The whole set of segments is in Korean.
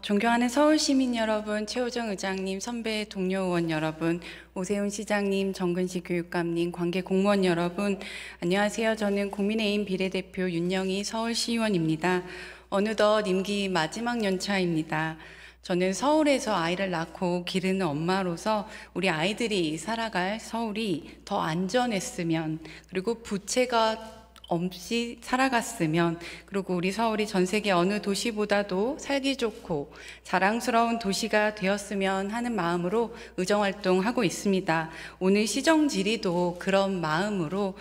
존경하는 서울시민 여러분, 최호정 의장님, 선배 동료 의원 여러분, 오세훈 시장님, 정근식 교육감님, 관계 공무원 여러분, 안녕하세요. 저는 국민의힘 비례대표 윤영희 서울시의원입니다. 어느덧 임기 마지막 연차입니다. 저는 서울에서 아이를 낳고 기르는 엄마로서 우리 아이들이 살아갈 서울이 더 안전했으면, 그리고 부채가 없이 살아갔으면, 그리고 우리 서울이 전 세계 어느 도시보다도 살기 좋고 자랑스러운 도시가 되었으면 하는 마음으로 의정활동하고 있습니다. 오늘 시정 질의도 그런 마음으로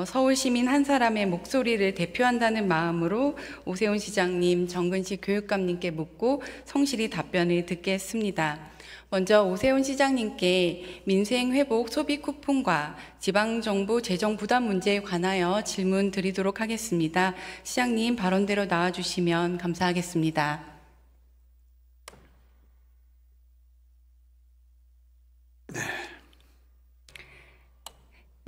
서울 시민 한 사람의 목소리를 대표한다는 마음으로 오세훈 시장님, 정근식 교육감님께 묻고 성실히 답변을 듣겠습니다. 먼저 오세훈 시장님께 민생 회복 소비 쿠폰과 지방정부 재정 부담 문제에 관하여 질문 드리도록 하겠습니다. 시장님 발언대로 나와주시면 감사하겠습니다.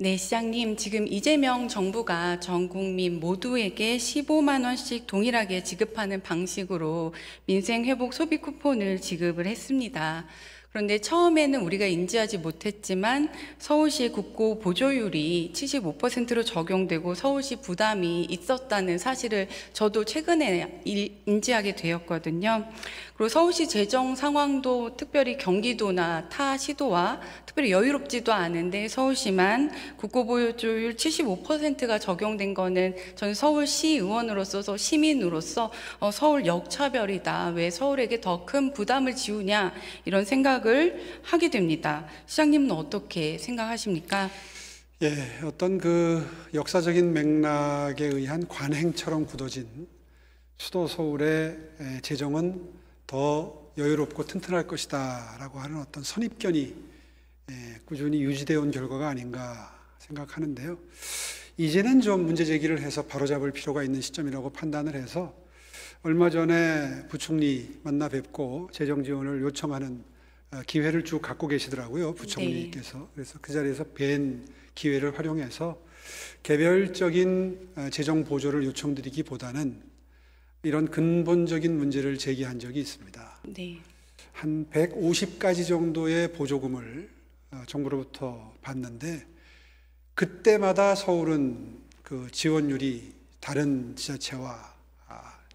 네, 시장님, 지금 이재명 정부가 전 국민 모두에게 15만 원씩 동일하게 지급하는 방식으로 민생 회복 소비 쿠폰을 지급을 했습니다. 그런데 처음에는 우리가 인지하지 못했지만 서울시 국고 보조율이 75%로 적용되고 서울시 부담이 있었다는 사실을 저도 최근에 인지하게 되었거든요. 그리고 서울시 재정 상황도 특별히 경기도나 타 시도와 특별히 여유롭지도 않은데 서울시만 국고 보조율 75%가 적용된 거는 저는 서울시 의원으로서 시민으로서 서울 역차별이다. 왜 서울에게 더 큰 부담을 지우냐 이런 생각을 하게 됩니다. 시장님은 어떻게 생각하십니까? 예, 어떤 그 역사적인 맥락에 의한 관행처럼 굳어진 수도 서울의 재정은 더 여유롭고 튼튼할 것이다 라고 하는 어떤 선입견이 꾸준히 유지되어 온 결과가 아닌가 생각하는데요. 이제는 좀 문제 제기를 해서 바로잡을 필요가 있는 시점이라고 판단을 해서 얼마 전에 부총리 만나 뵙고 재정 지원을 요청하는 기회를 쭉 갖고 계시더라고요, 부총리께서. 네. 그래서 그 자리에서 뵌 기회를 활용해서 개별적인 재정 보조를 요청드리기보다는 이런 근본적인 문제를 제기한 적이 있습니다. 네. 한 150가지 정도의 보조금을 정부로부터 받는데 그때마다 서울은 그 지원율이 다른 지자체와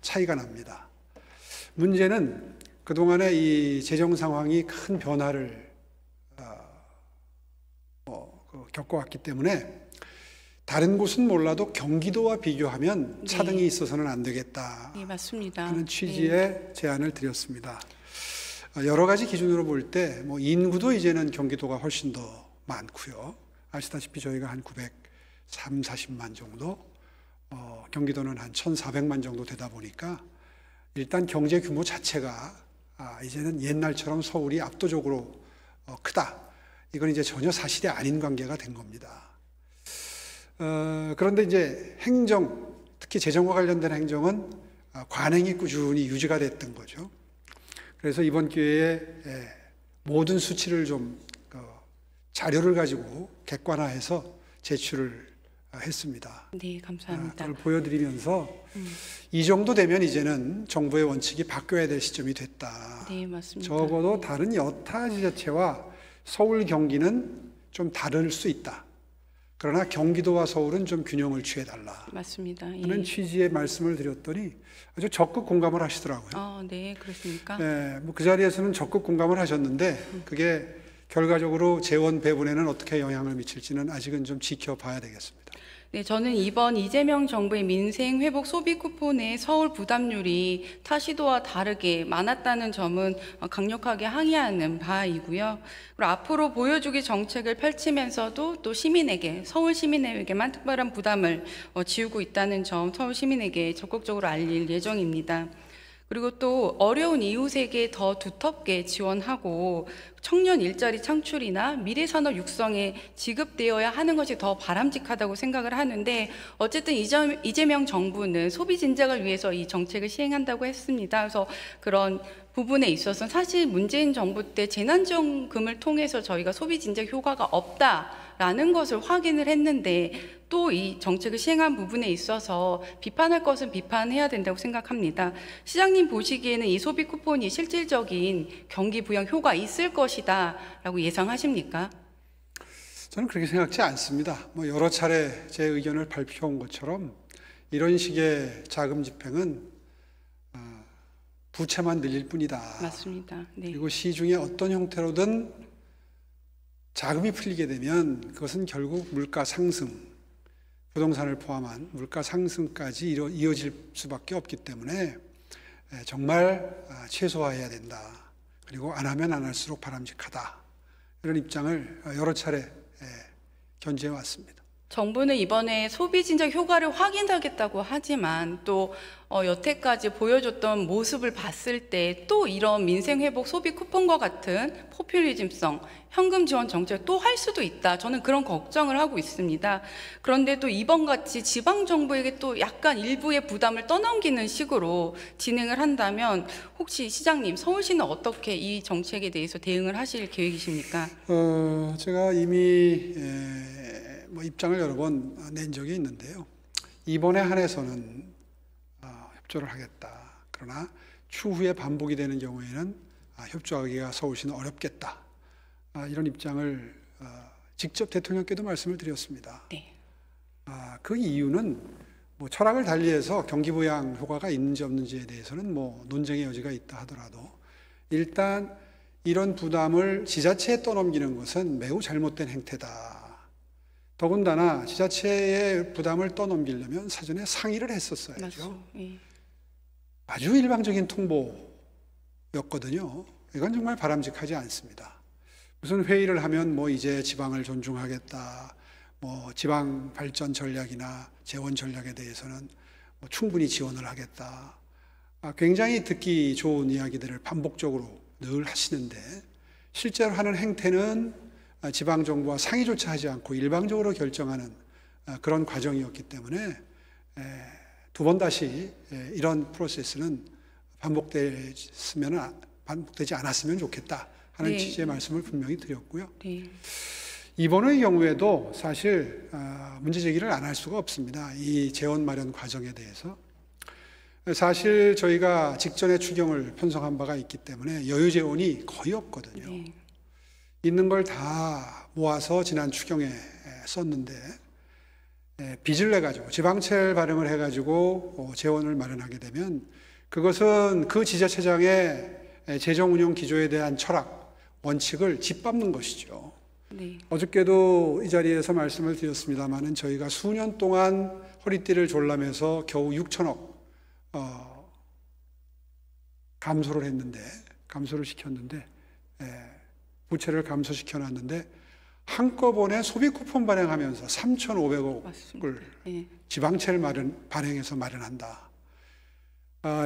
차이가 납니다. 문제는 그동안의 이 재정 상황이 큰 변화를 겪어왔기 때문에 다른 곳은 몰라도 경기도와 비교하면 차등이 네. 있어서는 안 되겠다. 네, 맞습니다. 하는 취지의 네. 제안을 드렸습니다. 여러 가지 기준으로 볼 때 뭐 인구도 이제는 경기도가 훨씬 더 많고요. 아시다시피 저희가 한 940만 정도, 경기도는 한 1,400만 정도 되다 보니까 일단 경제 규모 자체가 이제는 옛날처럼 서울이 압도적으로 크다. 이건 이제 전혀 사실이 아닌 관계가 된 겁니다. 그런데 이제 행정, 특히 재정과 관련된 행정은 관행이 꾸준히 유지가 됐던 거죠. 그래서 이번 기회에 모든 수치를 좀 자료를 가지고 객관화해서 제출을 했습니다. 네, 감사합니다. 그걸 보여드리면서 이 정도 되면 이제는 정부의 원칙이 바뀌어야 될 시점이 됐다. 네, 맞습니다. 적어도 다른 여타 지자체와 서울, 경기는 좀 다를 수 있다. 그러나 경기도와 서울은 좀 균형을 취해달라. 맞습니다. 하는 취지의 말씀을 드렸더니 아주 적극 공감을 하시더라고요. 네, 그렇습니까? 네, 뭐 그 자리에서는 적극 공감을 하셨는데 그게 결과적으로 재원 배분에는 어떻게 영향을 미칠지는 아직은 좀 지켜봐야 되겠습니다. 네, 저는 이번 이재명 정부의 민생 회복 소비 쿠폰의 서울 부담률이 타 시도와 다르게 많았다는 점은 강력하게 항의하는 바이고요. 그리고 앞으로 보여주기 정책을 펼치면서도 또 시민에게, 서울 시민에게만 특별한 부담을 지우고 있다는 점 서울 시민에게 적극적으로 알릴 예정입니다. 그리고 또 어려운 이웃에게 더 두텁게 지원하고 청년 일자리 창출이나 미래산업 육성에 지급되어야 하는 것이 더 바람직하다고 생각을 하는데 어쨌든 이재명 정부는 소비 진작을 위해서 이 정책을 시행한다고 했습니다. 그래서 그런 부분에 있어서 사실 문재인 정부 때 재난지원금을 통해서 저희가 소비 진작 효과가 없다 있다라는 것을 확인을 했는데 또 이 정책을 시행한 부분에 있어서 비판할 것은 비판해야 된다고 생각합니다. 시장님 보시기에는 이 소비 쿠폰이 실질적인 경기 부양 효과 있을 것이다라고 예상하십니까? 저는 그렇게 생각지 않습니다. 여러 차례 제 의견을 발표한 것처럼 이런 식의 자금 집행은 부채만 늘릴 뿐이다. 맞습니다. 네. 그리고 시중에 어떤 형태로든 자금이 풀리게 되면 그것은 결국 물가 상승, 부동산을 포함한 물가 상승까지 이어질 수밖에 없기 때문에 정말 최소화해야 된다. 그리고 안 하면 안 할수록 바람직하다. 이런 입장을 여러 차례 견지해 왔습니다. 정부는 이번에 소비 진작 효과를 확인하겠다고 하지만 또 여태까지 보여줬던 모습을 봤을 때 또 이런 민생 회복 소비 쿠폰과 같은 포퓰리즘성 현금 지원 정책 또 할 수도 있다. 저는 그런 걱정을 하고 있습니다. 그런데 또 이번 같이 지방 정부에게 또 약간 일부의 부담을 떠넘기는 식으로 진행을 한다면 혹시 시장님 서울시는 어떻게 이 정책에 대해서 대응을 하실 계획이십니까? 제가 이미 입장을 여러 번 낸 적이 있는데요. 이번에 한해서는 협조를 하겠다. 그러나 추후에 반복이 되는 경우에는 협조하기가 서울시는 어렵겠다. 이런 입장을 직접 대통령께도 말씀을 드렸습니다. 네. 그 이유는 철학을 달리해서 경기부양 효과가 있는지 없는지에 대해서는 논쟁의 여지가 있다 하더라도 일단 이런 부담을 지자체에 떠넘기는 것은 매우 잘못된 행태다. 더군다나 지자체의 부담을 떠넘기려면 사전에 상의를 했었어야죠. 네. 아주 일방적인 통보였거든요. 이건 정말 바람직하지 않습니다. 무슨 회의를 하면 이제 지방을 존중하겠다, 지방 발전 전략이나 재원 전략에 대해서는 충분히 지원을 하겠다. 굉장히 듣기 좋은 이야기들을 반복적으로 늘 하시는데 실제로 하는 행태는 지방정부와 상의조차 하지 않고 일방적으로 결정하는 그런 과정이었기 때문에 두 번 다시 이런 프로세스는 반복되지 않았으면 좋겠다 하는 네. 취지의 말씀을 분명히 드렸고요. 네. 이번의 경우에도 사실 문제 제기를 안 할 수가 없습니다. 이 재원 마련 과정에 대해서. 사실 저희가 직전에 추경을 편성한 바가 있기 때문에 여유 재원이 거의 없거든요. 네. 있는 걸 다 모아서 지난 추경에 썼는데 빚을 내가지고 지방채를 발행을 해가지고 재원을 마련하게 되면 그것은 그 지자체장의 재정운영 기조에 대한 철학, 원칙을 짓밟는 것이죠. 네. 어저께도 이 자리에서 말씀을 드렸습니다마는 저희가 수년 동안 허리띠를 졸라매서 겨우 6천억 감소를 시켰는데 부채를 감소시켜놨는데 한꺼번에 소비 쿠폰 발행하면서 3,500억을 네. 지방채를 발행해서 마련한다.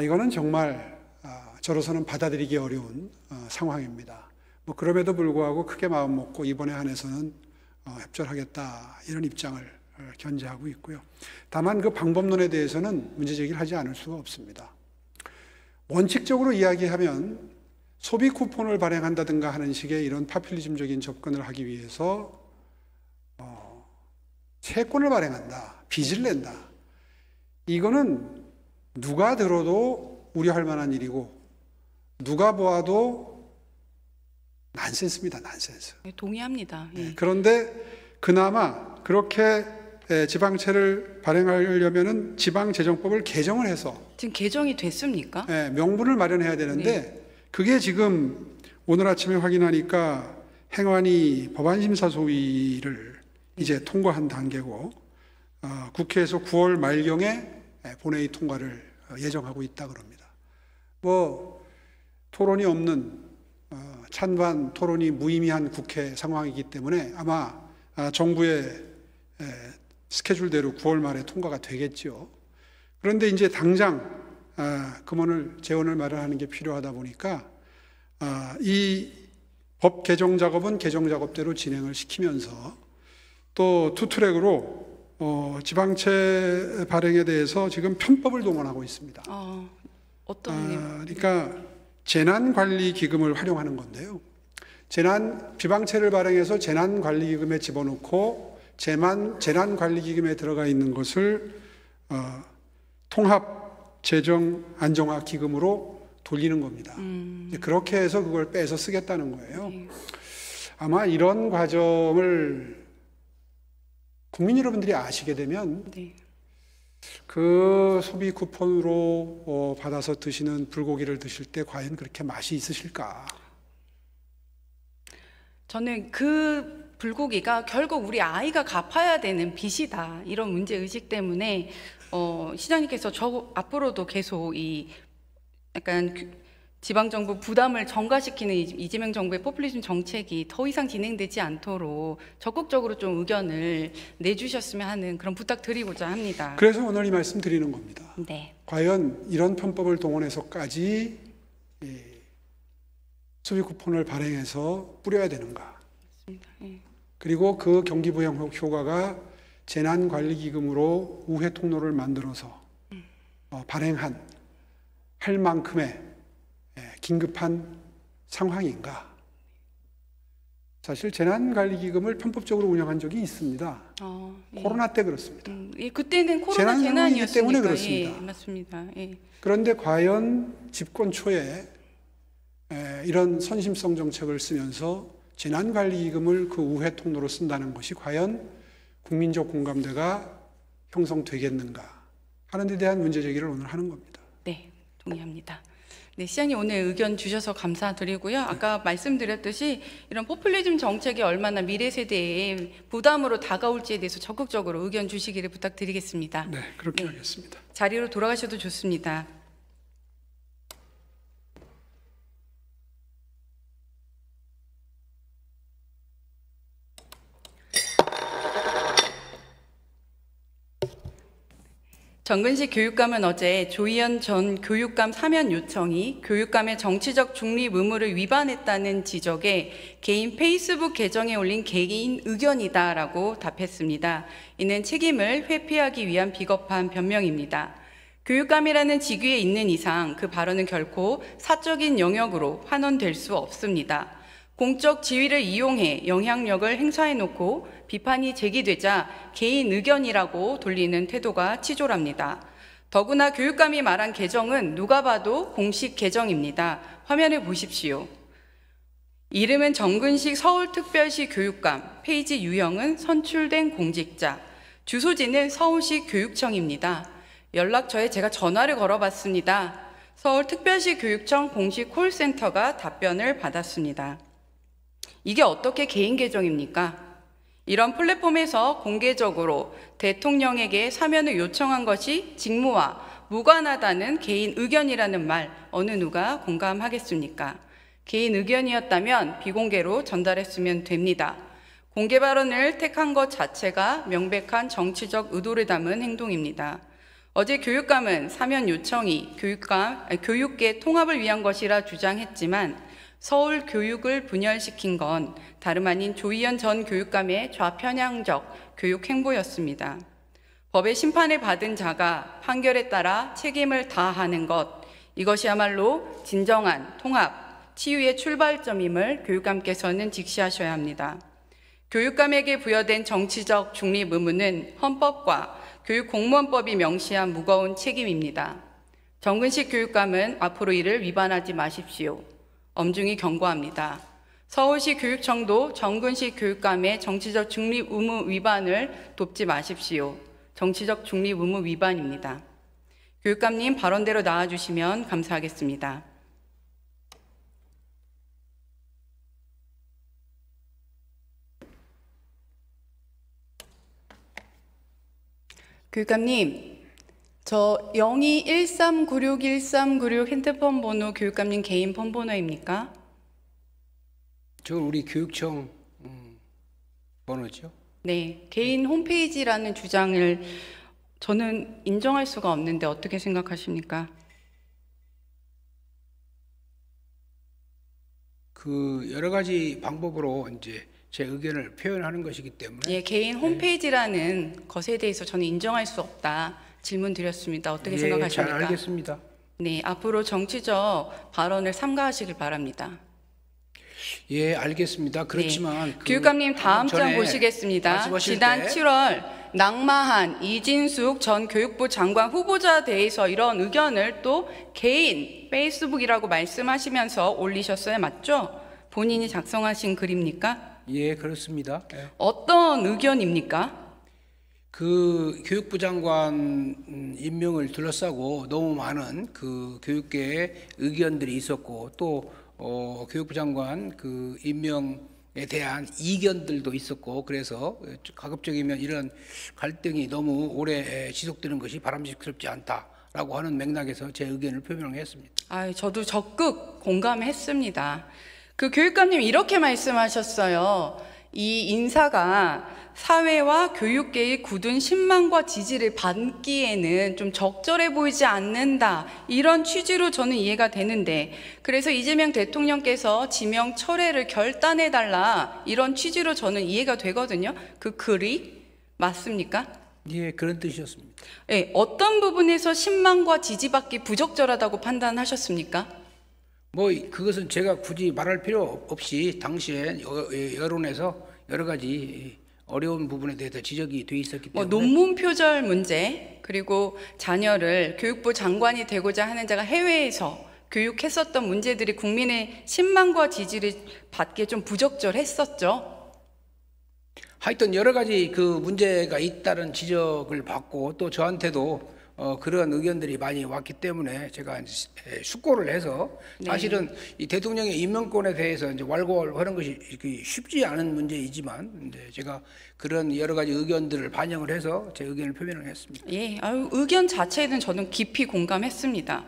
이거는 정말 저로서는 받아들이기 어려운 상황입니다. 그럼에도 불구하고 크게 마음 먹고 이번에 한해서는 협조하겠다 이런 입장을 견지하고 있고요. 다만 그 방법론에 대해서는 문제 제기를 하지 않을 수가 없습니다. 원칙적으로 이야기하면 소비 쿠폰을 발행한다든가 하는 식의 이런 파퓰리즘적인 접근을 하기 위해서 채권을 발행한다, 빚을 낸다. 이거는 누가 들어도 우려할 만한 일이고 누가 보아도 난센스입니다. 난센스. 네, 동의합니다. 예. 그런데 그나마 그렇게 지방채를 발행하려면은 지방재정법을 개정을 해서 지금 개정이 됐습니까? 명분을 마련해야 되는데 그게 지금 오늘 아침에 확인하니까 행안위 법안심사 소위를 이제 통과한 단계고 국회에서 9월 말경에 본회의 통과를 예정하고 있다 그럽니다. 토론이 없는 찬반 토론이 무의미한 국회 상황이기 때문에 아마 정부의 스케줄대로 9월 말에 통과가 되겠죠. 그런데 이제 당장 재원을 마련하는 게 필요하다 보니까 이 법 개정 작업은 개정 작업대로 진행을 시키면서 또 투트랙으로 지방채 발행에 대해서 지금 편법을 동원하고 있습니다. 어떤 그러니까 재난관리기금을 활용하는 건데요. 비방체를 발행해서 재난관리기금에 집어넣고 재난관리기금에 들어가 있는 것을 통합재정안정화기금으로 돌리는 겁니다. 그렇게 해서 그걸 빼서 쓰겠다는 거예요. 네. 아마 이런 과정을 국민 여러분들이 아시게 되면 네. 그 소비 쿠폰으로 받아서 드시는 불고기를 드실 때 과연 그렇게 맛이 있으실까? 저는 그 불고기가 결국 우리 아이가 갚아야 되는 빚이다, 이런 문제의식 때문에 시장님께서 앞으로도 계속 이 약간 지방정부 부담을 전가시키는 이재명 정부의 포퓰리즘 정책이 더 이상 진행되지 않도록 적극적으로 좀 의견을 내주셨으면 하는 그런 부탁드리고자 합니다. 그래서 오늘 이 말씀 드리는 겁니다. 네. 과연 이런 편법을 동원해서까지 소비 쿠폰을 발행해서 뿌려야 되는가? 네. 그리고 그 경기부양 효과가 재난관리기금으로 우회 통로를 만들어서 발행할 만큼의 긴급한 상황인가? 사실 재난관리기금을 편법적으로 운영한 적이 있습니다. 예. 코로나 때 그렇습니다. 그때는 코로나 재난 상황이기 재난이었으니까. 때문에 그렇습니다. 예, 맞습니다. 예. 그런데 과연 집권 초에 이런 선심성 정책을 쓰면서 재난관리기금을 그 우회 통로로 쓴다는 것이 과연 국민적 공감대가 형성되겠는가 하는 데 대한 문제 제기를 오늘 하는 겁니다. 네, 동의합니다. 네, 시장님 오늘 의견 주셔서 감사드리고요. 아까 말씀드렸듯이 이런 포퓰리즘 정책이 얼마나 미래 세대의 부담으로 다가올지에 대해서 적극적으로 의견 주시기를 부탁드리겠습니다. 네, 그렇게 하겠습니다. 자리로 돌아가셔도 좋습니다. 정근식 교육감은 어제 조희연 전 교육감 사면 요청이 교육감의 정치적 중립 의무를 위반했다는 지적에 개인 페이스북 계정에 올린 개인 의견이다라고 답했습니다. 이는 책임을 회피하기 위한 비겁한 변명입니다. 교육감이라는 직위에 있는 이상 그 발언은 결코 사적인 영역으로 환원될 수 없습니다. 공적 지위를 이용해 영향력을 행사해놓고 비판이 제기되자 개인 의견이라고 돌리는 태도가 치졸합니다. 더구나 교육감이 말한 계정은 누가 봐도 공식 계정입니다. 화면을 보십시오. 이름은 정근식 서울특별시 교육감, 페이지 유형은 선출된 공직자, 주소지는 서울시 교육청입니다. 연락처에 제가 전화를 걸어봤습니다. 서울특별시 교육청 공식 콜센터가 답변을 받았습니다. 이게 어떻게 개인 계정입니까? 이런 플랫폼에서 공개적으로 대통령에게 사면을 요청한 것이 직무와 무관하다는 개인 의견이라는 말 어느 누가 공감하겠습니까? 개인 의견이었다면 비공개로 전달했으면 됩니다. 공개 발언을 택한 것 자체가 명백한 정치적 의도를 담은 행동입니다. 어제 교육감은 사면 요청이 교육계 통합을 위한 것이라 주장했지만 서울 교육을 분열시킨 건 다름 아닌 조희연 전 교육감의 좌편향적 교육 행보였습니다. 법의 심판을 받은 자가 판결에 따라 책임을 다하는 것, 이것이야말로 진정한 통합, 치유의 출발점임을 교육감께서는 직시하셔야 합니다. 교육감에게 부여된 정치적 중립 의무는 헌법과 교육공무원법이 명시한 무거운 책임입니다. 정근식 교육감은 앞으로 이를 위반하지 마십시오. 엄중히 경고합니다. 서울시 교육청도 정근식 교육감의 정치적 중립 의무 위반을 돕지 마십시오. 정치적 중립 의무 위반입니다. 교육감님 발언대로 나와주시면 감사하겠습니다. 교육감님, 저 0213961396 핸드폰 번호 교육감님 개인 폰 번호입니까? 저 우리 교육청 번호죠. 네, 개인 홈페이지라는 주장을 저는 인정할 수가 없는데 어떻게 생각하십니까? 그 여러 가지 방법으로 이제 제 의견을 표현하는 것이기 때문에 예, 개인 홈페이지라는 것에 대해서 저는 인정할 수 없다 질문 드렸습니다. 어떻게 생각하십니까? 잘 알겠습니다. 네, 앞으로 정치적 발언을 삼가하시길 바랍니다. 예, 알겠습니다. 그렇지만 그 교육감님 다음 장 전에 보시겠습니다. 말씀하실 지난 때 7월 낙마한 이진숙 전 교육부 장관 후보자에 대해서 이런 의견을 또 개인 페이스북이라고 말씀하시면서 올리셨어요. 맞죠? 본인이 작성하신 글입니까? 예, 그렇습니다. 예. 어떤 의견입니까? 그 교육부 장관 임명을 둘러싸고 너무 많은 그 교육계의 의견들이 있었고 또 교육부 장관 그 임명에 대한 이견들도 있었고 그래서 가급적이면 이런 갈등이 너무 오래 지속되는 것이 바람직스럽지 않다라고 하는 맥락에서 제 의견을 표명했습니다. 저도 적극 공감했습니다. 그 교육감님 이렇게 말씀하셨어요. 이 인사가 사회와 교육계의 굳은 신망과 지지를 받기에는 좀 적절해 보이지 않는다. 이런 취지로 저는 이해가 되는데, 그래서 이재명 대통령께서 지명 철회를 결단해달라. 이런 취지로 저는 이해가 되거든요. 그 글이 맞습니까? 예, 그런 뜻이었습니다. 네, 어떤 부분에서 신망과 지지받기 부적절하다고 판단하셨습니까? 뭐 그것은 제가 굳이 말할 필요 없이 당시에 여론에서 여러 가지 어려운 부분에 대해서 지적이 돼 있었기 때문에 논문 표절 문제, 그리고 자녀를 교육부 장관이 되고자 하는 자가 해외에서 교육했었던 문제들이 국민의 신망과 지지를 받기에 좀 부적절했었죠. 하여튼 여러 가지 그 문제가 있다는 지적을 받고 또 저한테도 그런 의견들이 많이 왔기 때문에 제가 이제 숙고를 해서 사실은 이 대통령의 임명권에 대해서 이제 왈가왈부하는 것이 쉽지 않은 문제이지만 이제 제가 그런 여러 가지 의견들을 반영을 해서 제 의견을 표명을 했습니다. 예, 의견 자체는 저는 깊이 공감했습니다.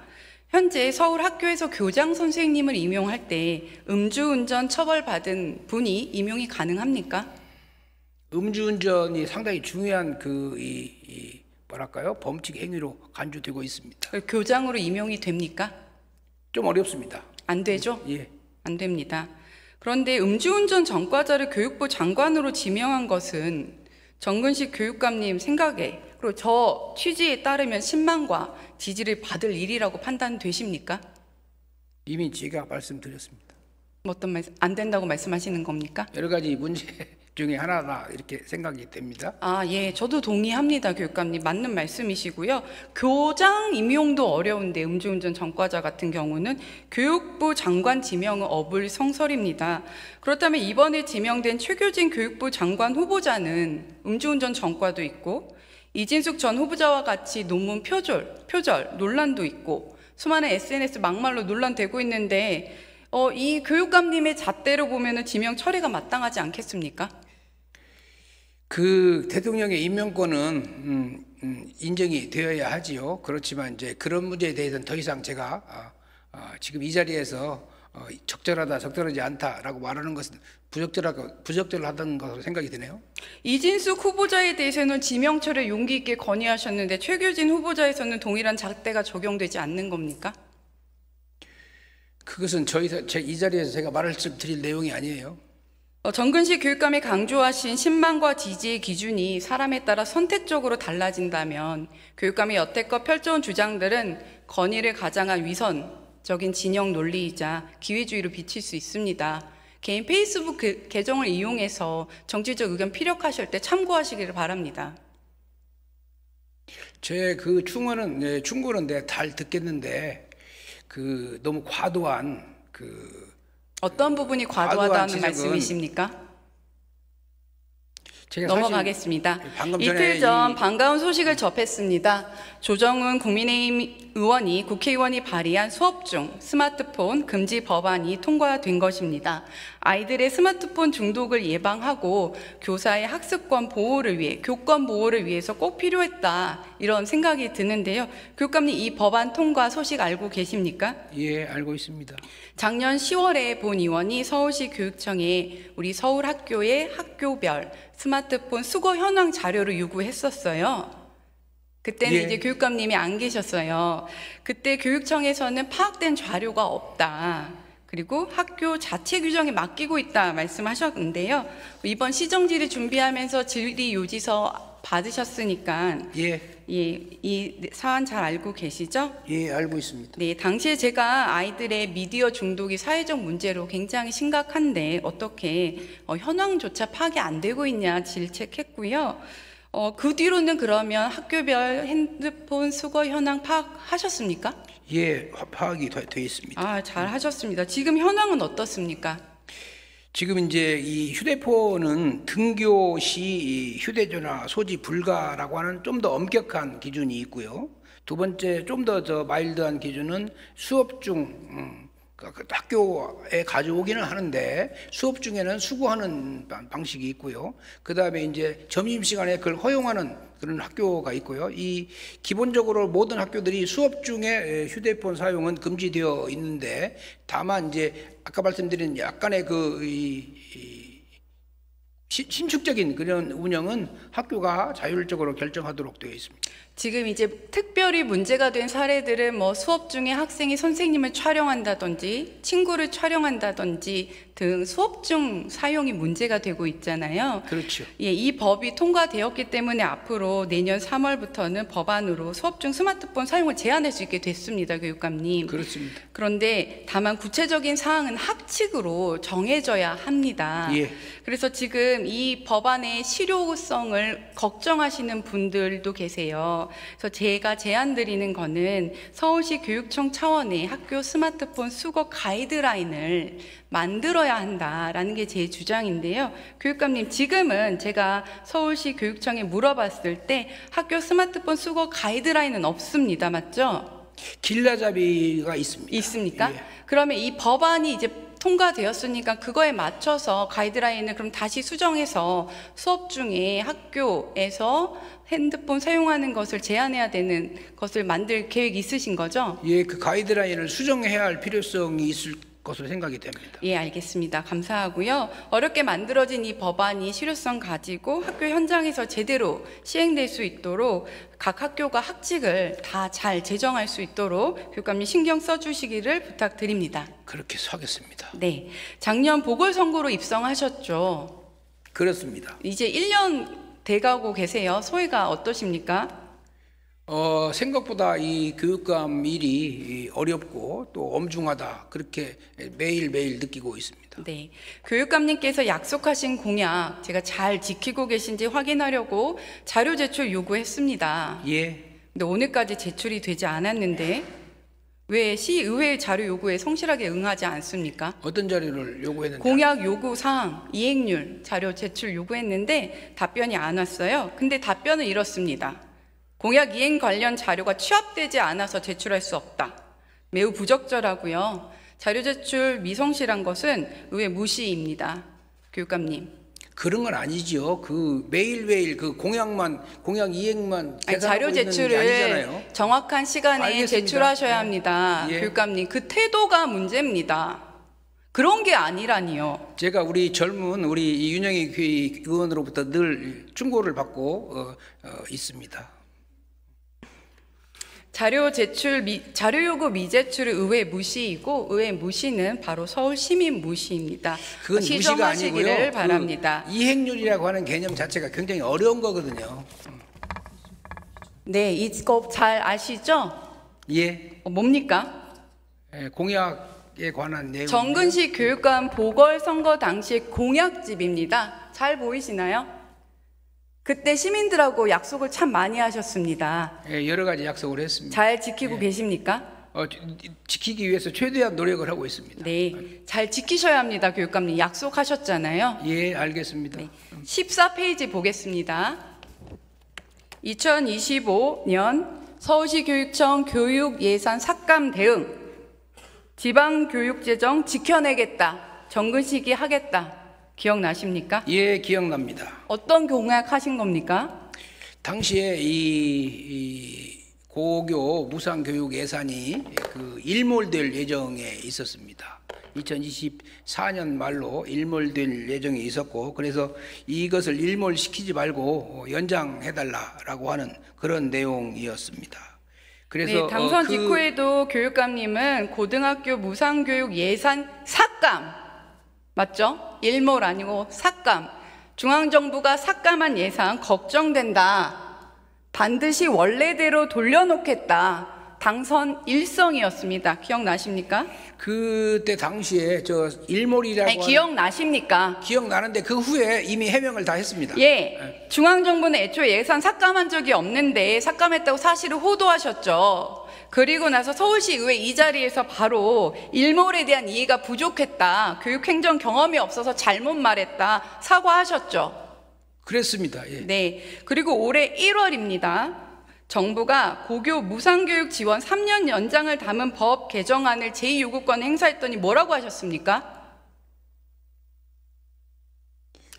현재 서울 학교에서 교장 선생님을 임용할 때 음주운전 처벌받은 분이 임용이 가능합니까? 음주운전이 상당히 중요한 뭐랄까요? 범칙 행위로 간주되고 있습니다. 교장으로 임용이 됩니까? 좀 어렵습니다. 안 되죠? 예. 안 됩니다. 그런데 음주운전 전과자를 교육부 장관으로 지명한 것은 정근식 교육감님 생각에, 그리고 저 취지에 따르면 신망과 지지를 받을 일이라고 판단되십니까? 이미 제가 말씀드렸습니다. 어떤 말씀, 안 된다고 말씀하시는 겁니까? 여러 가지 문제 중에 하나다 이렇게 생각이 됩니다. 예, 저도 동의합니다, 교육감님. 맞는 말씀이시고요. 교장 임용도 어려운데 음주운전 전과자 같은 경우는 교육부 장관 지명은 어불성설입니다. 그렇다면 이번에 지명된 최규진 교육부 장관 후보자는 음주운전 전과도 있고 이진숙 전 후보자와 같이 논문 표절 논란도 있고 수많은 SNS 막말로 논란되고 있는데 이 교육감님의 잣대로 보면은 지명 철회가 마땅하지 않겠습니까? 그 대통령의 임명권은 인정이 되어야 하지요. 그렇지만 이제 그런 문제에 대해서는 더 이상 제가 지금 이 자리에서 적절하다, 적절하지 않다라고 말하는 것은 부적절하다는 것으로 생각이 드네요. 이진숙 후보자에 대해서는 지명 철회 용기 있게 건의하셨는데 최규진 후보자에서는 동일한 잣대가 적용되지 않는 겁니까? 그것은 이 자리에서 제가 말씀드릴 내용이 아니에요. 정근식 교육감이 강조하신 신망과 지지의 기준이 사람에 따라 선택적으로 달라진다면 교육감이 여태껏 펼쳐온 주장들은 건의를 가장한 위선적인 진영 논리이자 기회주의로 비칠 수 있습니다. 개인 페이스북 계정을 이용해서 정치적 의견 피력하실 때 참고하시기를 바랍니다. 제 그 충고는 잘 듣겠는데 너무 과도한 어떤 부분이 과도하다는 지적은 말씀이십니까? 제가 넘어가겠습니다. 방금 전에 이틀 전 반가운 소식을 접했습니다. 조정훈 국민의힘 의원이 국회의원이 발의한 수업 중 스마트폰 금지 법안이 통과된 것입니다. 아이들의 스마트폰 중독을 예방하고 교사의 학습권 보호를 위해, 교권 보호를 위해서 꼭 필요했다, 이런 생각이 드는데요. 교육감님, 이 법안 통과 소식 알고 계십니까? 예, 알고 있습니다. 작년 10월에 본 의원이 서울시 교육청에 우리 서울 학교의 학교별 스마트폰 수거 현황 자료를 요구했었어요. 그때는 예. 이제 교육감님이 안 계셨어요. 그때 교육청에서는 파악된 자료가 없다, 그리고 학교 자체 규정에 맡기고 있다 말씀하셨는데요. 이번 시정지를 준비하면서 질의 요지서 받으셨으니까 예, 이 사안 잘 알고 계시죠? 예, 알고 있습니다. 네, 당시에 제가 아이들의 미디어 중독이 사회적 문제로 굉장히 심각한데 어떻게 현황조차 파악이 안 되고 있냐 질책했고요. 그 뒤로는 그러면 학교별 핸드폰 수거 현황 파악하셨습니까? 예, 파악이 돼 있습니다. 아, 잘 하셨습니다. 지금 현황은 어떻습니까? 지금 이제 이 휴대폰은 등교 시 이 휴대전화 소지 불가라고 하는 좀 더 엄격한 기준이 있고요. 두 번째 좀 더 마일드한 기준은 수업 중 그 학교에 가져오기는 하는데 수업 중에는 수거하는 방식이 있고요. 그 다음에 이제 점심시간에 그걸 허용하는 그런 학교가 있고요. 이 기본적으로 모든 학교들이 수업 중에 휴대폰 사용은 금지되어 있는데 다만 이제 아까 말씀드린 약간의 신축적인 그런 운영은 학교가 자율적으로 결정하도록 되어 있습니다. 지금 이제 특별히 문제가 된 사례들은 뭐 수업 중에 학생이 선생님을 촬영한다든지 친구를 촬영한다든지 등 수업 중 사용이 문제가 되고 있잖아요. 그렇죠. 예, 이 법이 통과되었기 때문에 앞으로 내년 3월부터는 법안으로 수업 중 스마트폰 사용을 제한할 수 있게 됐습니다, 교육감님. 그렇습니다. 그런데 다만 구체적인 사항은 학칙으로 정해져야 합니다. 예. 그래서 지금 이 법안의 실효성을 걱정하시는 분들도 계세요. 그래서 제가 제안드리는 거는 서울시 교육청 차원의 학교 스마트폰 수거 가이드라인을 만들어야 한다라는 게 제 주장인데요. 교육감님, 지금은 제가 서울시 교육청에 물어봤을 때 학교 스마트폰 수거 가이드라인은 없습니다. 맞죠? 길라잡이가 있습니다. 있습니까? 예. 그러면 이 법안이 이제 통과되었으니까 그거에 맞춰서 가이드라인을 그럼 다시 수정해서 수업 중에 학교에서 핸드폰 사용하는 것을 제한해야 되는 것을 만들 계획 있으신 거죠? 예, 그 가이드라인을 수정해야 할 필요성이 있을 것으로 생각이 됩니다. 예, 알겠습니다. 감사하고요. 어렵게 만들어진 이 법안이 실효성 가지고 학교 현장에서 제대로 시행될 수 있도록 각 학교가 학칙을 다 잘 제정할 수 있도록 교육감님 신경 써주시기를 부탁드립니다. 그렇게 하겠습니다. 네, 작년 보궐선거로 입성하셨죠? 그렇습니다. 이제 1년 돼가고 계세요. 소회가 어떠십니까? 생각보다 이 교육감 일이 어렵고 또 엄중하다 그렇게 매일매일 느끼고 있습니다. 네, 교육감님께서 약속하신 공약 제가 잘 지키고 계신지 확인하려고 자료 제출 요구했습니다. 예, 근데 오늘까지 제출이 되지 않았는데 왜 시의회 자료 요구에 성실하게 응하지 않습니까? 어떤 자료를 요구했는지 공약 요구 사항, 이행률 자료 제출 요구했는데 답변이 안 왔어요. 근데 답변은 이렇습니다. 공약 이행 관련 자료가 취합되지 않아서 제출할 수 없다. 매우 부적절하고요. 자료 제출 미성실한 것은 의회 무시입니다. 교육감님. 그런 건 아니죠. 그 매일매일 그 공약 이행만 계산하고 자료 있는 게 제출을 아니잖아요. 정확한 시간에 알겠습니다. 제출하셔야 합니다. 예. 교육감님, 그 태도가 문제입니다. 그런 게 아니라니요. 제가 우리 젊은 우리 윤영희 의원으로부터 늘 충고를 받고 있습니다. 자료 요구 미제출은 의회 무시이고 의회 무시는 바로 서울 시민 무시입니다. 그건 무시가 시정하시기를 아니고요. 바랍니다. 그 이행률이라고 하는 개념 자체가 굉장히 어려운 거거든요. 네, 이거 잘 아시죠? 예, 뭡니까? 공약에 관한 내용. 정근식 교육감 보궐선거 당시 공약집입니다. 잘 보이시나요? 그때 시민들하고 약속을 참 많이 하셨습니다. 예, 여러 가지 약속을 했습니다. 잘 지키고 계십니까? 지키기 위해서 최대한 노력을 하고 있습니다. 네, 잘 지키셔야 합니다. 교육감님 약속하셨잖아요. 예, 알겠습니다. 네. 14페이지 보겠습니다. 2025년 서울시 교육청 교육 예산 삭감 대응 지방교육재정 지켜내겠다. 정근식이 하겠다. 기억나십니까? 예, 기억납니다. 어떤 공약 하신 겁니까? 당시에 이 고교 무상교육 예산이 그 일몰될 예정에 있었습니다. 2024년 말로 일몰될 예정이 있었고, 그래서 이것을 일몰시키지 말고 연장해달라라고 하는 그런 내용이었습니다. 그래서 네, 당선 직후에도 교육감님은 고등학교 무상교육 예산 삭감 맞죠? 일몰 아니고 삭감 중앙정부가 삭감한 예산 걱정된다. 반드시 원래대로 돌려놓겠다. 당선 일성이었습니다. 기억나십니까? 그때 당시에 저 일몰이라고 아니, 기억나십니까? 기억나는데 그 후에 이미 해명을 다 했습니다. 예, 중앙정부는 애초에 예산 삭감한 적이 없는데 삭감했다고 사실을 호도하셨죠. 그리고 나서 서울시의회 이 자리에서 바로 일몰에 대한 이해가 부족했다. 교육행정 경험이 없어서 잘못 말했다. 사과하셨죠. 그랬습니다. 예. 네, 그리고 올해 1월입니다. 정부가 고교 무상교육 지원 3년 연장을 담은 법 개정안을 제2요구권 행사했더니 뭐라고 하셨습니까?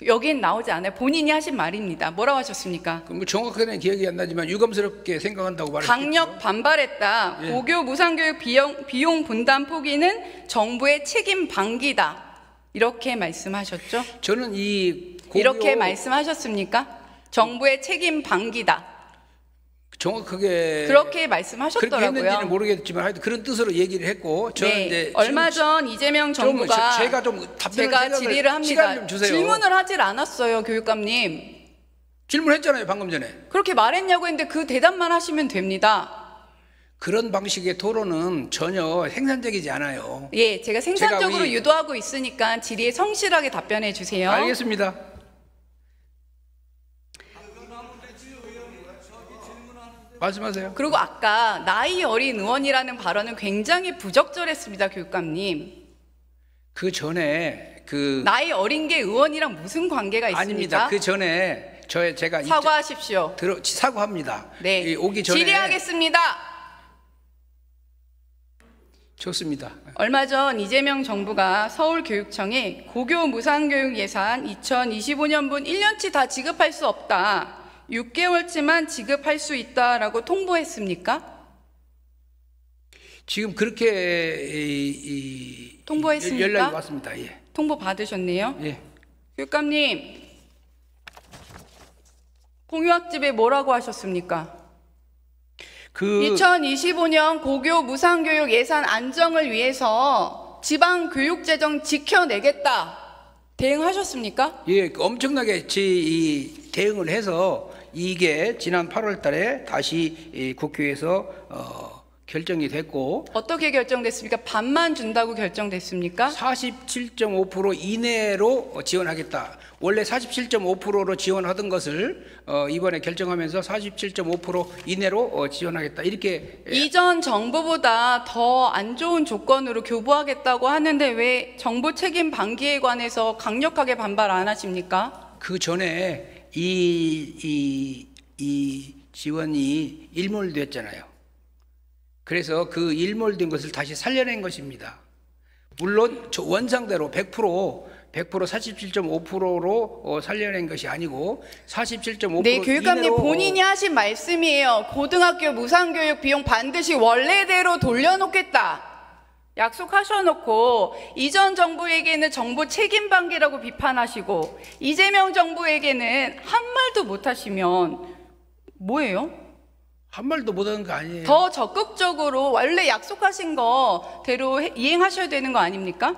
여긴 나오지 않아요. 본인이 하신 말입니다. 뭐라고 하셨습니까? 뭐 정확하게는 기억이 안 나지만 유감스럽게 생각한다고 말했죠. 강력 반발했다. 예. 고교 무상교육 비용 분담 포기는 정부의 책임 방기다. 이렇게 말씀하셨죠? 저는 이 이렇게 말씀하셨습니까? 정부의 책임 방기다. 정확하게 그렇게 그렇게 말씀하셨더라고요. 했는지는 모르겠지만 하여튼 그런 뜻으로 얘기를 했고 저는 네, 이제 얼마 전 이재명 정부가 제가 좀 답변을 제가 질의를 합니다. 시간 좀 주세요. 질문을 하질 않았어요, 교육감님. 질문했잖아요 방금 전에. 그렇게 말했냐고 했는데 그 대답만 하시면 됩니다. 그런 방식의 토론은 전혀 생산적이지 않아요. 예, 제가 생산적으로 제가 유도하고 있으니까 질의에 성실하게 답변해 주세요. 알겠습니다. 말씀하세요. 그리고 아까 나이 어린 의원이라는 발언은 굉장히 부적절했습니다, 교육감님. 그 전에 그 나이 어린 게 의원이랑 무슨 관계가 있습니까? 아닙니다. 그 전에 제가 사과하십시오. 사과합니다. 네, 오기 전에 질의하겠습니다. 좋습니다. 얼마 전 이재명 정부가 서울교육청에 고교 무상교육 예산 2025년분 1년치 다 지급할 수 없다. 6개월치만 지급할 수 있다라고 통보했습니까? 지금 그렇게 통보했습니까? 연락이 왔습니다. 예. 통보 받으셨네요. 예. 교육감님, 공유학집에 뭐라고 하셨습니까? 2025년 고교 무상교육 예산 안정을 위해서 지방교육재정 지켜내겠다. 대응하셨습니까? 예, 엄청나게 대응을 해서 이게 지난 8월 달에 다시 국회에서 결정이 됐고 어떻게 결정됐습니까? 반만 준다고 결정됐습니까? 47.5% 이내로 지원하겠다. 원래 47.5%로 지원하던 것을 이번에 결정하면서 47.5% 이내로 지원하겠다. 이렇게 이전 정부보다 더 안 좋은 조건으로 교부하겠다고 하는데 왜 정부 책임 방기에 관해서 강력하게 반발 안 하십니까? 그 전에 이 지원이 일몰됐잖아요. 그래서 그 일몰된 것을 다시 살려낸 것입니다. 물론 원상대로 100% 47.5%로 살려낸 것이 아니고 47.5% 네, 교육감님 이내로 본인이 하신 말씀이에요. 고등학교 무상교육 비용 반드시 원래대로 돌려놓겠다. 약속하셔놓고 이전 정부에게는 정부 책임 방기라고 비판하시고 이재명 정부에게는 한 말도 못하시면 뭐예요? 한 말도 못하는 거 아니에요. 더 적극적으로 원래 약속하신 거대로 이행하셔야 되는 거 아닙니까?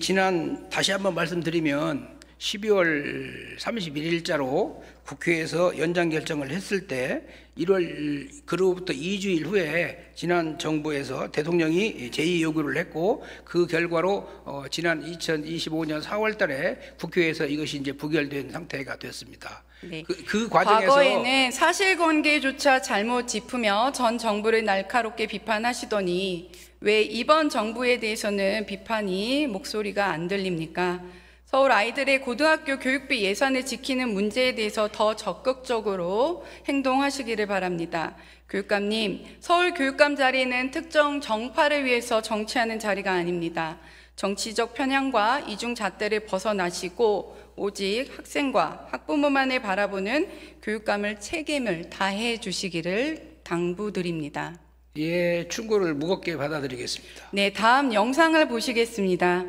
지난 다시 한번 말씀드리면 12월 31일자로 국회에서 연장 결정을 했을 때 1월 그로부터 2주일 후에 지난 정부에서 대통령이 제2 요구를 했고 그 결과로 지난 2025년 4월 달에 국회에서 이것이 이제 부결된 상태가 됐습니다. 네. 그 과정에서 과거에는 사실관계조차 잘못 짚으며 전 정부를 날카롭게 비판하시더니 왜 이번 정부에 대해서는 비판이 목소리가 안 들립니까? 서울 아이들의 고등학교 교육비 예산을 지키는 문제에 대해서 더 적극적으로 행동하시기를 바랍니다. 교육감님, 서울 교육감 자리는 특정 정파를 위해서 정치하는 자리가 아닙니다. 정치적 편향과 이중잣대를 벗어나시고 오직 학생과 학부모만을 바라보는 교육감을 책임을 다해 주시기를 당부드립니다. 예, 충고를 무겁게 받아들이겠습니다. 네, 다음 영상을 보시겠습니다.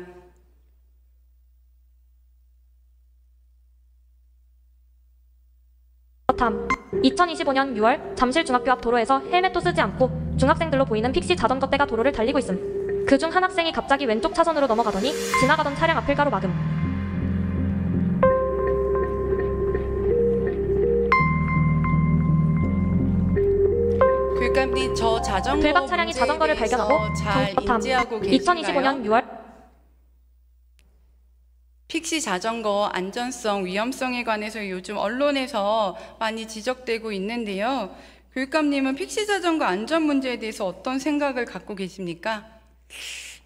다음 2025년 6월 잠실 중학교 앞 도로에서 헬멧도 쓰지 않고 중학생들로 보이는 픽시 자전거대가 도로를 달리고 있음. 그중 한 학생이 갑자기 왼쪽 차선으로 넘어가더니 지나가던 차량 앞을 가로막음. 교육감님, 저 자전거 불박 차량이 문제에 자전거를 대해서 발견하고 잘 인지하고 계신가요? 2025년 6월 픽시 자전거 안전성, 위험성에 관해서 요즘 언론에서 많이 지적되고 있는데요. 교육감님은 픽시 자전거 안전 문제에 대해서 어떤 생각을 갖고 계십니까?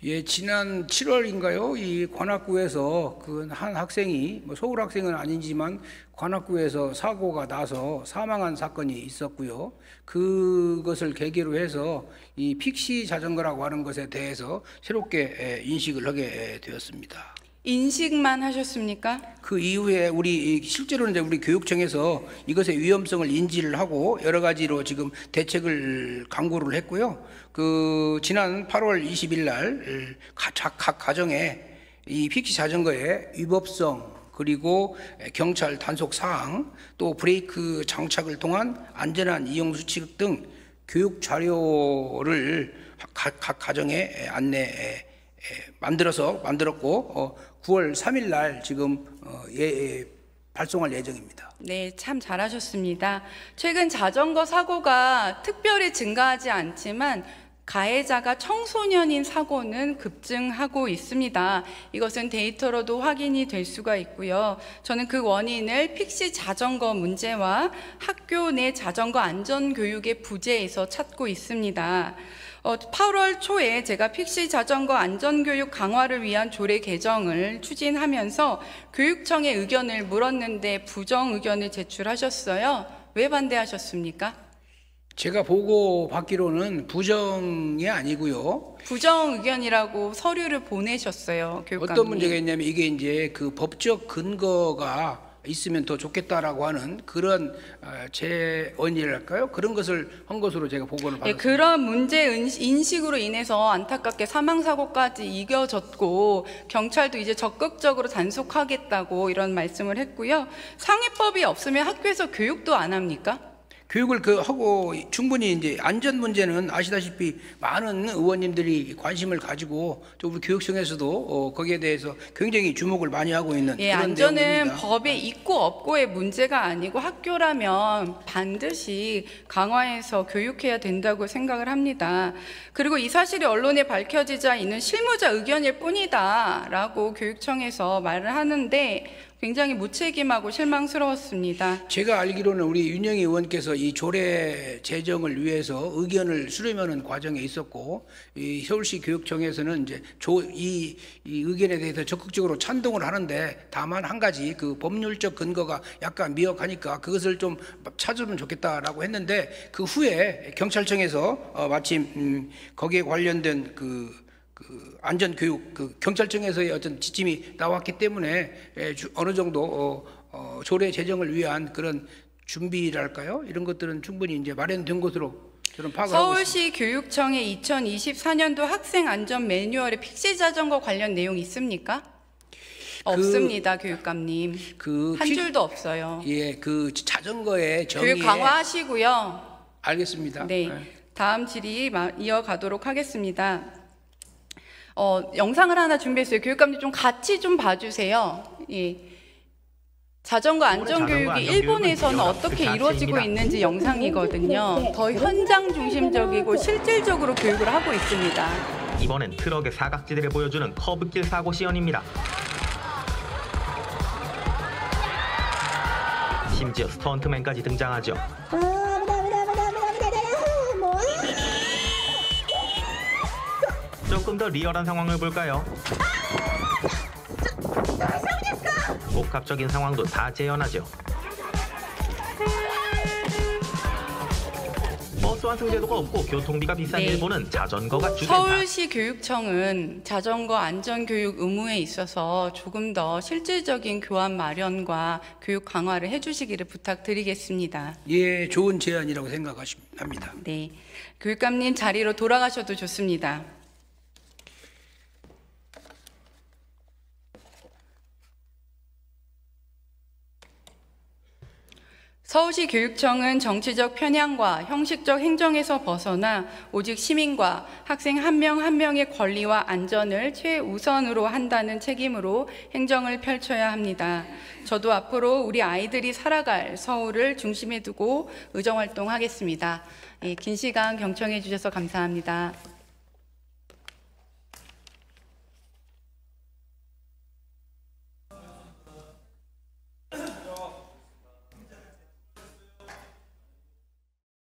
예, 지난 7월인가요? 이 관악구에서 그 한 학생이 서울 학생은 아니지만 관악구에서 사고가 나서 사망한 사건이 있었고요. 그것을 계기로 해서 이 픽시 자전거라고 하는 것에 대해서 새롭게 인식을 하게 되었습니다. 인식만 하셨습니까? 그 이후에 실제로는 이제 우리 교육청에서 이것의 위험성을 인지를 하고 여러 가지로 지금 대책을 강구를 했고요. 그 지난 8월 20일 날 각 가정에 이 픽시 자전거의 위법성 그리고 경찰 단속 사항 또 브레이크 장착을 통한 안전한 이용 수칙 등 교육 자료를 각 가정에 만들었고 9월 3일 날 지금 발송할 예정입니다. 네, 참 잘하셨습니다. 최근 자전거 사고가 특별히 증가하지 않지만 가해자가 청소년인 사고는 급증하고 있습니다. 이것은 데이터로도 확인이 될 수가 있고요. 저는 그 원인을 픽시 자전거 문제와 학교 내 자전거 안전교육의 부재에서 찾고 있습니다. 8월 초에 제가 픽시 자전거 안전교육 강화를 위한 조례 개정을 추진하면서 교육청의 의견을 물었는데 부정 의견을 제출하셨어요. 왜 반대하셨습니까? 제가 보고 받기로는 부정이 아니고요. 부정 의견이라고 서류를 보내셨어요, 교육감님. 어떤 문제가 있냐면 이게 이제 그 법적 근거가 있으면 더 좋겠다라고 하는 그런 제언이랄까요? 그런 것을 한 것으로 제가 보고를 받았습니다. 네, 그런 문제 인식으로 인해서 안타깝게 사망사고까지 이겨졌고 경찰도 이제 적극적으로 단속하겠다고 이런 말씀을 했고요. 상위법이 없으면 학교에서 교육도 안 합니까? 교육을 하고 충분히 이제 안전 문제는 아시다시피 많은 의원님들이 관심을 가지고 또 우리 교육청에서도 거기에 대해서 굉장히 주목을 많이 하고 있는 그런 안전은 내용입니다. 법에 있고 없고의 문제가 아니고 학교라면 반드시 강화해서 교육해야 된다고 생각을 합니다. 그리고 이 사실이 언론에 밝혀지자 이는 실무자 의견일 뿐이다라고 교육청에서 말을 하는데 굉장히 무책임하고 실망스러웠습니다. 제가 알기로는 우리 윤영희 의원께서 이 조례 제정을 위해서 의견을 수렴하는 과정에 있었고 이 서울시 교육청에서는 이제 이 의견에 대해서 적극적으로 찬동을 하는데 다만 한 가지 그 법률적 근거가 약간 미약하니까 그것을 좀 찾으면 좋겠다라고 했는데 그 후에 경찰청에서 마침 거기에 관련된 그 안전교육 경찰청에서의 어떤 지침이 나왔기 때문에 어느 정도 조례 제정을 위한 그런 준비랄까요? 이런 것들은 충분히 이제 마련된 것으로 저는 파악을 하고 있습니다. 서울시 교육청의 2024년도 학생 안전 매뉴얼에 픽시 자전거 관련 내용 있습니까? 없습니다, 교육감님. 한 줄도 없어요. 예, 그 자전거의 정의에 교육 강화하시고요. 알겠습니다. 네, 다음 질의 이어가도록 하겠습니다. 영상을 하나 준비했어요. 교육감님 좀 같이 좀 봐주세요. 예. 자전거 안전교육이 일본에서는 어떻게 이루어지고 있는지 영상이거든요. 더 현장 중심적이고 실질적으로 교육을 하고 있습니다. 이번엔 트럭의 사각지대를 보여주는 커브길 사고 시연입니다. 심지어 스턴트맨까지 등장하죠. 조금 더 리얼한 상황을 볼까요? 복합적인 상황도 다 재현하죠. 버스 완승 제도가 없고 교통비가 비싼 일본은 자전거가 주된 서울시 교육청은 자전거 안전교육 의무에 있어서 조금 더 실질적인 교환 마련과 교육 강화를 해주시기를 부탁드리겠습니다. 예, 좋은 제안이라고 생각합니다. 네, 교육감님 자리로 돌아가셔도 좋습니다. 서울시 교육청은 정치적 편향과 형식적 행정에서 벗어나 오직 시민과 학생 한 명 한 명의 권리와 안전을 최우선으로 한다는 책임으로 행정을 펼쳐야 합니다. 저도 앞으로 우리 아이들이 살아갈 서울을 중심에 두고 의정활동하겠습니다. 긴 시간 경청해 주셔서 감사합니다.